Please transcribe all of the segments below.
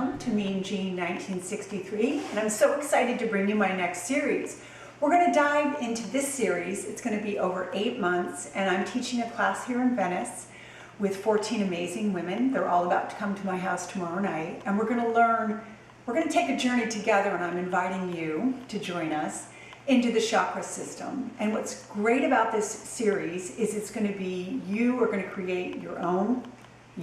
Welcome to Mean Gene 1963, and I'm so excited to bring you my next series. We're going to dive into this series. It's going to be over 8 months, and I'm teaching a class here in Venice with 14 amazing women. They're all about to come to my house tomorrow night, and we're going to take a journey together, and I'm inviting you to join us into the chakra system. And what's great about this series is it's going to be, you are going to create your own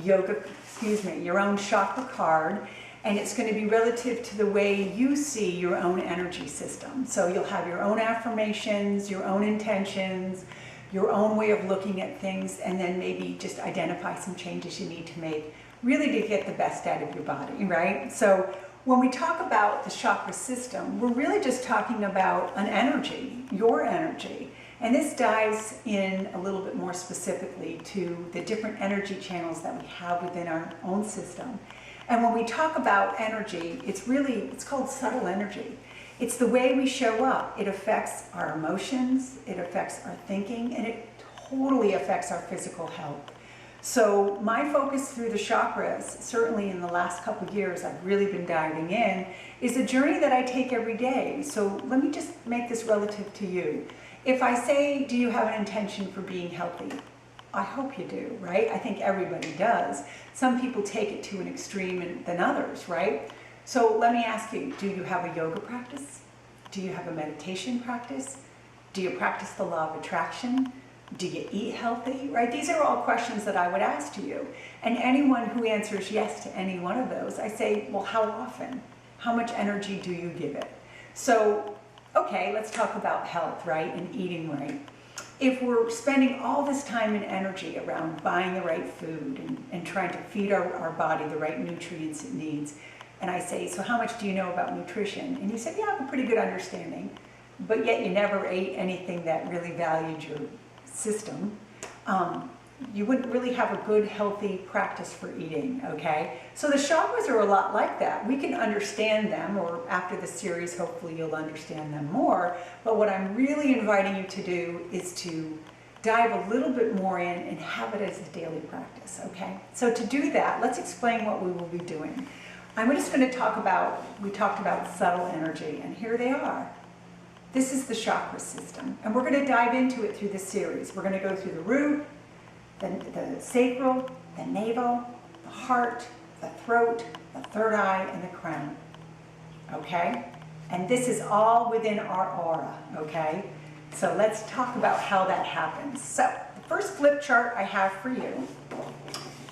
your own chakra card, and it's going to be relative to the way you see your own energy system. So you'll have your own affirmations, your own intentions, your own way of looking at things, and then maybe just identify some changes you need to make, really to get the best out of your body, right? So when we talk about the chakra system, we're really just talking about an energy, your energy. And this dives in a little bit more specifically to the different energy channels that we have within our own system. And when we talk about energy, it's called subtle energy. It's the way we show up. It affects our emotions, it affects our thinking, and it totally affects our physical health. So my focus through the chakras, certainly in the last couple of years, I've really been diving in, is a journey that I take every day. So let me just make this relative to you. If I say, do you have an intention for being healthy? I hope you do, right? I think everybody does. Some people take it to an extreme than others, right? So let me ask you, do you have a yoga practice? Do you have a meditation practice? Do you practice the law of attraction? Do you eat healthy, right? These are all questions that I would ask to you. And anyone who answers yes to any one of those, I say, well, how often? How much energy do you give it? So, okay, let's talk about health, right, and eating right. If we're spending all this time and energy around buying the right food and trying to feed our body the right nutrients it needs, and I say, so how much do you know about nutrition? And you said, yeah, I have a pretty good understanding, but yet you never ate anything that really valued your system, you wouldn't really have a good, healthy practice for eating, okay? So the chakras are a lot like that. We can understand them, or after the series, hopefully you'll understand them more, but what I'm really inviting you to do is to dive a little bit more in and have it as a daily practice, okay? So to do that, let's explain what we will be doing. I'm just going to talk about, we talked about subtle energy, and here they are. This is the chakra system, and we're going to dive into it through this series. We're going to go through the root, the sacral, the navel, the heart, the throat, the third eye, and the crown, okay? And this is all within our aura, okay? So let's talk about how that happens. So the first flip chart I have for you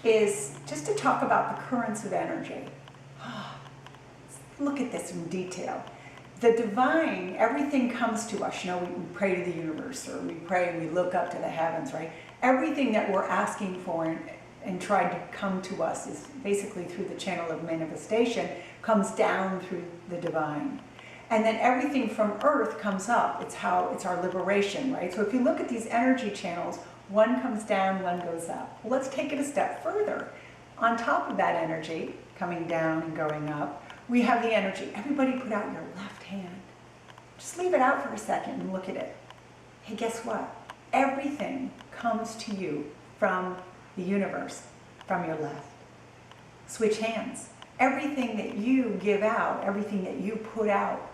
is just to talk about the currents of energy. Look at this in detail. The divine, everything comes to us. You know, we pray to the universe, or we pray and we look up to the heavens, right? Everything that we're asking for and trying to come to us is basically through the channel of manifestation, comes down through the divine. And then everything from earth comes up. It's our liberation, right? So if you look at these energy channels, one comes down, one goes up. Well, let's take it a step further. On top of that energy, coming down and going up, we have the energy. Everybody put out your left hand. Just leave it out for a second and look at it. Hey, guess what? Everything comes to you from the universe, from your left. Switch hands. Everything that you give out, everything that you put out,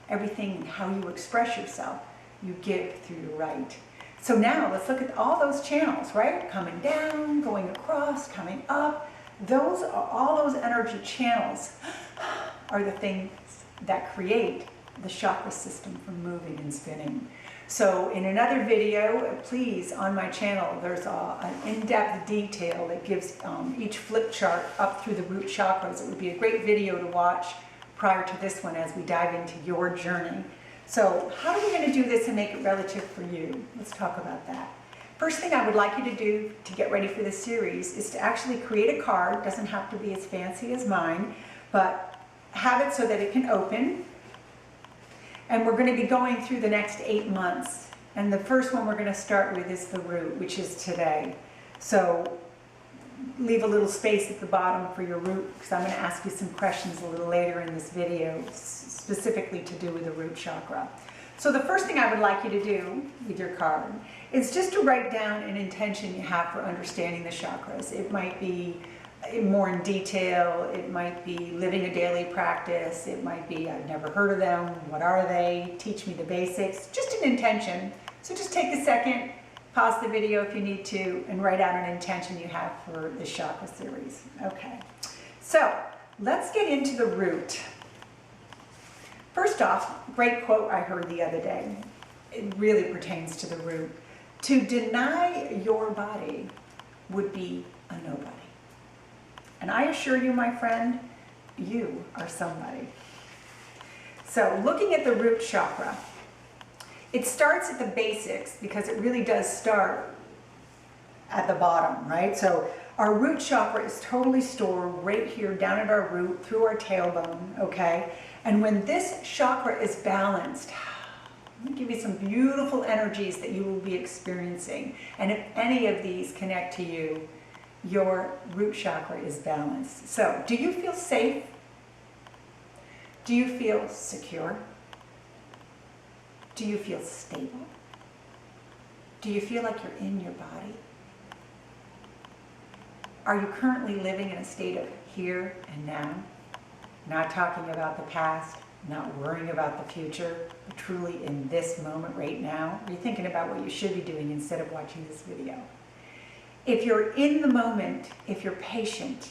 everything, how you express yourself, you give through your right. So now let's look at all those channels, right? Coming down, going across, coming up. All those energy channels are the things that create the chakra system from moving and spinning. So in another video, please, on my channel, there's an in-depth detail that gives each flip chart up through the root chakras. It would be a great video to watch prior to this one as we dive into your journey. So how are we going to do this and make it relative for you? Let's talk about that. First thing I would like you to do to get ready for this series is to actually create a card. It doesn't have to be as fancy as mine, but have it so that it can open. And we're going to be going through the next 8 months. And the first one we're going to start with is the root, which is today. So leave a little space at the bottom for your root, because I'm going to ask you some questions a little later in this video, specifically to do with the root chakra. So the first thing I would like you to do with your card is just to write down an intention you have for understanding the chakras. It might be more in detail. It might be living a daily practice. It might be, I've never heard of them. What are they? Teach me the basics. Just an intention. So just take a second, pause the video if you need to, and write out an intention you have for the Chakra Series. Okay. So let's get into the root. First off, great quote I heard the other day. It really pertains to the root. To deny your body would be a nobody. And I assure you, my friend, you are somebody. So looking at the root chakra, it starts at the basics because it really does start at the bottom, right? So our root chakra is totally stored right here down at our root through our tailbone, okay? And when this chakra is balanced, let me give you some beautiful energies that you will be experiencing. And if any of these connect to you, your root chakra is balanced. So, do you feel safe? Do you feel secure? Do you feel stable? Do you feel like you're in your body? Are you currently living in a state of here and now? Not talking about the past, not worrying about the future, but truly in this moment right now? Are you thinking about what you should be doing instead of watching this video? If you're in the moment, if you're patient,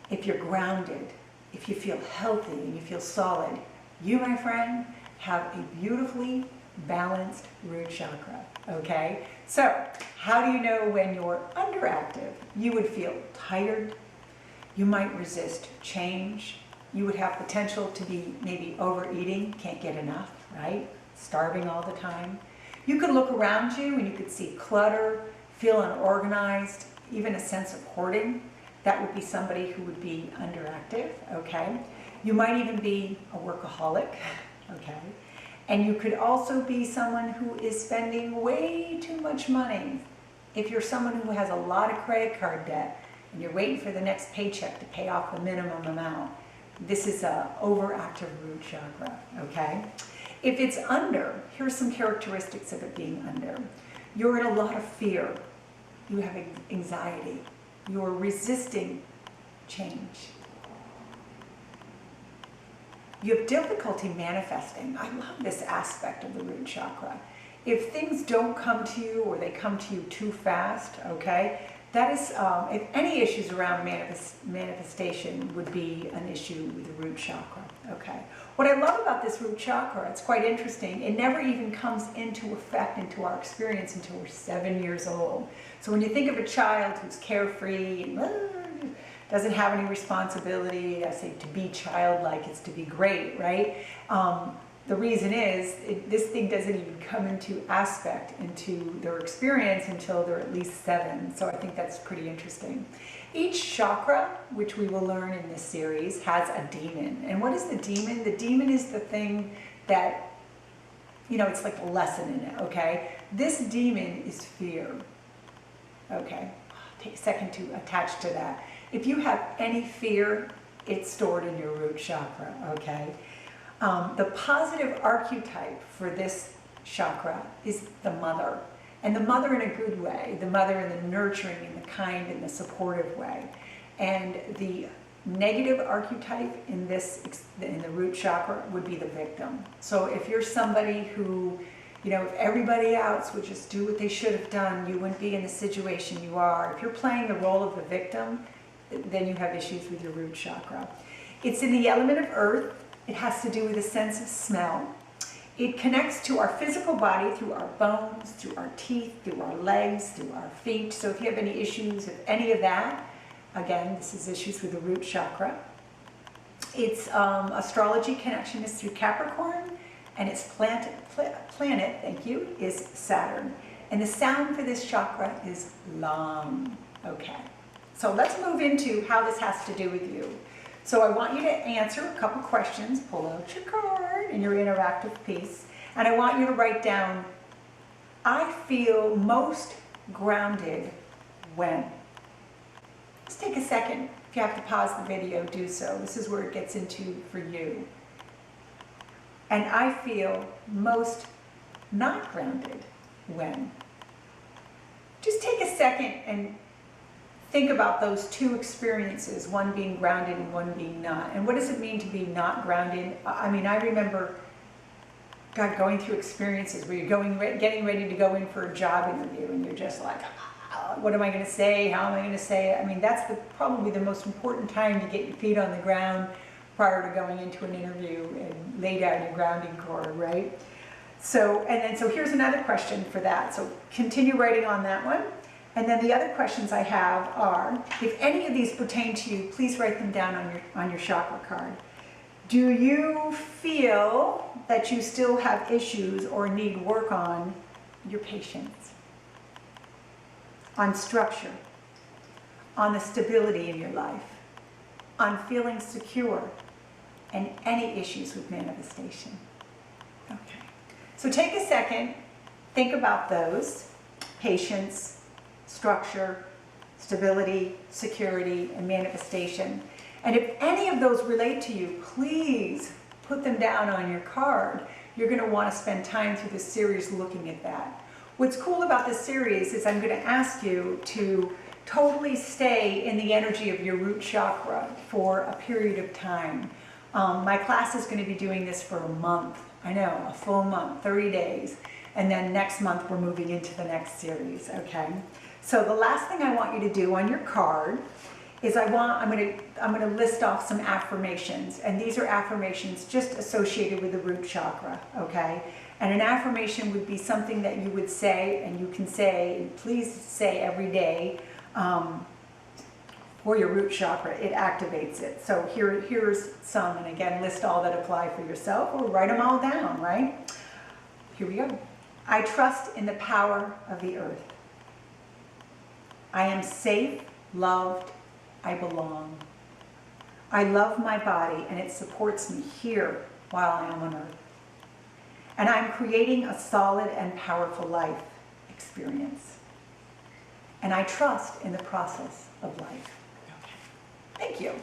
if you're grounded, if you feel healthy and you feel solid, you, my friend, have a beautifully balanced root chakra, okay? So, how do you know when you're underactive? You would feel tired, you might resist change, you would have potential to be maybe overeating, can't get enough, right? Starving all the time. You could look around you and you could see clutter, feel unorganized, even a sense of hoarding. That would be somebody who would be underactive, okay? You might even be a workaholic, okay? And you could also be someone who is spending way too much money. If you're someone who has a lot of credit card debt and you're waiting for the next paycheck to pay off the minimum amount, this is an overactive root chakra, okay? If it's under, here's some characteristics of it being under. You're in a lot of fear. You have anxiety. You're resisting change. You have difficulty manifesting. I love this aspect of the root chakra. If things don't come to you or they come to you too fast, okay, that is, if any issues around manifestation would be an issue with the root chakra, okay. What I love about this root chakra, it's quite interesting, it never even comes into effect into our experience until we're 7 years old. So when you think of a child who's carefree, and, doesn't have any responsibility, I say to be childlike, it's to be great, right? The reason is, this thing doesn't even come into aspect into their experience until they're at least 7. So I think that's pretty interesting. Each chakra, which we will learn in this series, has a demon. And what is the demon? The demon is the thing that, you know, it's like a lesson in it, okay? This demon is fear, okay? Take a second to attach to that. If you have any fear, it's stored in your root chakra, okay? The positive archetype for this chakra is the mother. And the mother in a good way, the mother in the nurturing and the kind and the supportive way. And the negative archetype in the root chakra would be the victim. So if you're somebody who, you know, if everybody else would just do what they should have done, you wouldn't be in the situation you are. If you're playing the role of the victim, then you have issues with your root chakra. It's in the element of earth. It has to do with a sense of smell. It connects to our physical body through our bones, through our teeth, through our legs, through our feet. So if you have any issues with any of that, again, this is issues with the root chakra. Its astrology connection is through Capricorn, and its planet, thank you, is Saturn. And the sound for this chakra is Lam. Okay. So let's move into how this has to do with you. So I want you to answer a couple questions, pull out your card and your interactive piece, and I want you to write down, I feel most grounded when. Just take a second. If you have to pause the video, do so. This is where it gets into for you. And I feel most not grounded when. Just take a second and think about those two experiences, one being grounded and one being not. And what does it mean to be not grounded? I mean, I remember, God, going through experiences where you're getting ready to go in for a job interview and you're just like, what am I going to say? How am I going to say it? I mean, that's probably the most important time to get your feet on the ground prior to going into an interview and lay down your grounding cord, right? So here's another question for that. So continue writing on that one. And then the other questions I have are, if any of these pertain to you, please write them down on your chakra card. Do you feel that you still have issues or need work on your patience, on structure, on the stability in your life, on feeling secure, and any issues with manifestation? Okay. So take a second, think about those: patience, structure, stability, security, and manifestation. And if any of those relate to you, please put them down on your card. You're going to want to spend time through this series looking at that. What's cool about this series is I'm going to ask you to totally stay in the energy of your root chakra for a period of time. My class is going to be doing this for a month. I know, a full month, 30 days. And then next month we're moving into the next series, okay? So the last thing I want you to do on your card is I'm going to list off some affirmations, and these are affirmations just associated with the root chakra, okay? And an affirmation would be something that you would say, and you can say, please say every day for your root chakra. It activates it. So here's some, and again, list all that apply for yourself, or write them all down, right? Here we go. I trust in the power of the earth. I am safe, loved, I belong. I love my body and it supports me here while I am on earth. And I'm creating a solid and powerful life experience. And I trust in the process of life. Okay. Thank you.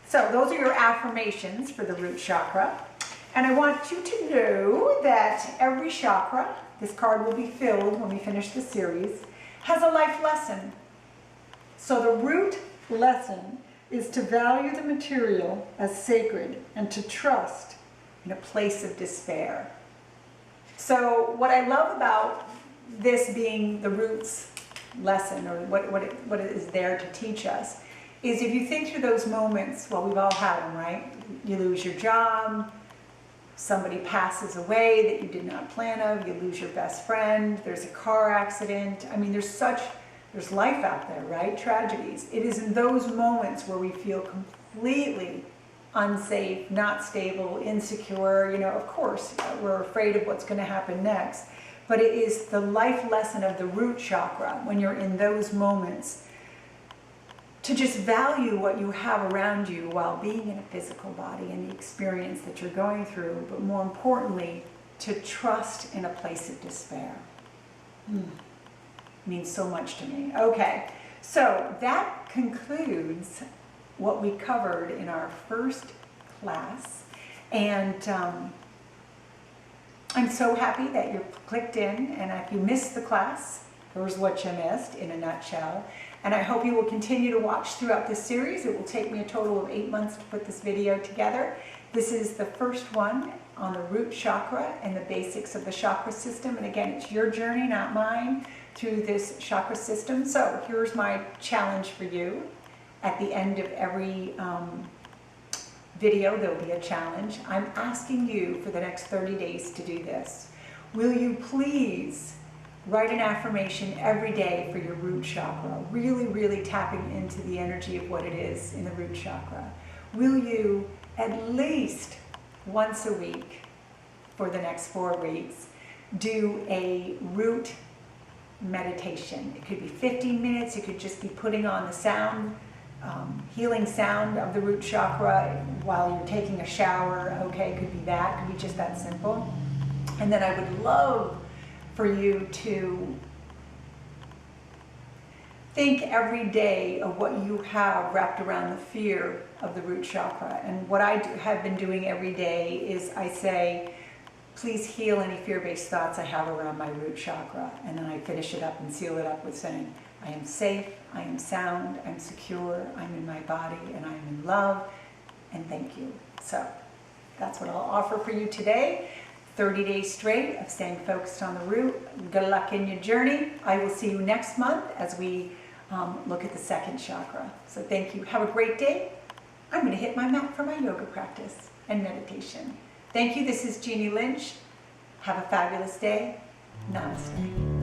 So those are your affirmations for the root chakra. And I want you to know that every chakra, this card will be filled when we finish the series, has a life lesson. So the root lesson is to value the material as sacred and to trust in a place of despair. So what I love about this being the roots lesson, or what it is there to teach us, is if you think through those moments, well, we've all had them, right? You lose your job, somebody passes away that you did not plan of, you lose your best friend, there's a car accident. I mean, there's life out there, right? Tragedies. It is in those moments where we feel completely unsafe, not stable, insecure. You know, of course, we're afraid of what's going to happen next. But it is the life lesson of the root chakra, when you're in those moments, to just value what you have around you while being in a physical body and the experience that you're going through, but more importantly, to trust in a place of despair. Means so much to me. Okay, so that concludes what we covered in our first class, and I'm so happy that you're clicked in, and if you missed the class, here's what you missed in a nutshell. And I hope you will continue to watch throughout this series. It will take me a total of 8 months to put this video together. This is the first one on the root chakra and the basics of the chakra system. And again, it's your journey, not mine, through this chakra system. So here's my challenge for you. At the end of every video, there'll be a challenge. I'm asking you for the next 30 days to do this. Will you please write an affirmation every day for your root chakra, really, really tapping into the energy of what it is in the root chakra? Will you at least once a week for the next 4 weeks do a root meditation? It could be 15 minutes, it could just be putting on the sound, healing sound of the root chakra while you're taking a shower. Okay, it could be that, it could be just that simple. And then I would love for you to think every day of what you have wrapped around the fear of the root chakra. And what I have been doing every day is I say, please heal any fear-based thoughts I have around my root chakra. And then I finish it up and seal it up with saying, I am safe, I am sound, I'm secure, I'm in my body, and I'm in love, and thank you. So that's what I'll offer for you today. 30 days straight of staying focused on the root. Good luck in your journey. I will see you next month as we look at the second chakra. So thank you. Have a great day. I'm going to hit my mat for my yoga practice and meditation. Thank you. This is Jeannie Lynch. Have a fabulous day. Namaste.